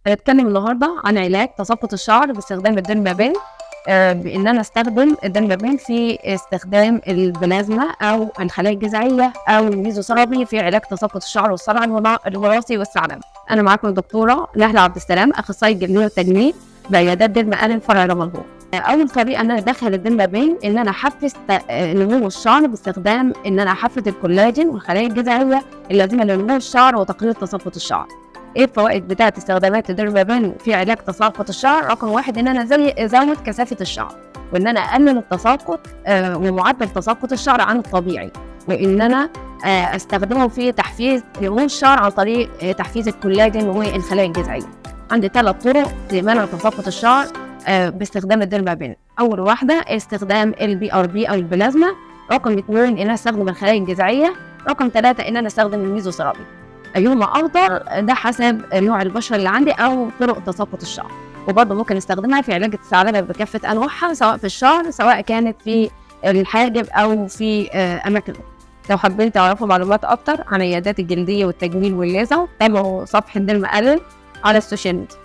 هنتكلم النهارده عن علاج تساقط الشعر باستخدام الديرمابين. بان انا استخدم الديرمابين في استخدام البلازما او الخلايا الجذعيه او الميزوثيرابي في علاج تساقط الشعر والصلع الوراثي والثعلبي. انا معاكم الدكتوره نهله عبد السلام، اخصائيه جلديه وتجميل بعيادات ديرمالين فرع رمضان. اول طريقه ان انا ادخل الديرمابين ان انا احفز نمو الشعر باستخدام ان انا احفز الكولاجين والخلايا الجذعيه اللازمه لنمو الشعر وتقليل تساقط الشعر. ايه الفوائد بتاعه استخدامات الديرمابين في علاج تساقط الشعر؟ رقم واحد ان انا ازود كثافه الشعر، وان انا اقلل التساقط ومعدل تساقط الشعر عن الطبيعي، وان انا استخدمه في تحفيز نمو الشعر عن طريق تحفيز الكولاجين والخلايا الجذعيه. عندي 3 طرق لمنع تساقط الشعر باستخدام الديرمابين. اول واحده استخدام الBRB او البلازما. رقم 2 ان انا استخدم الخلايا الجذعيه. رقم 3 ان انا استخدم الميزوثيرابي. ايهما افضل؟ ده حسب نوع البشره اللي عندي او طرق تساقط الشعر. وبرضه ممكن استخدمها في علاج الثعلبه بكافه انواعها، سواء في الشعر سواء كانت في الحاجب او في اماكن. لو حابين تعرفوا معلومات اكتر عن عيادات الجلديه والتجميل والليزر، تابعوا صفحه ديرمالين على السوشيال ميديا.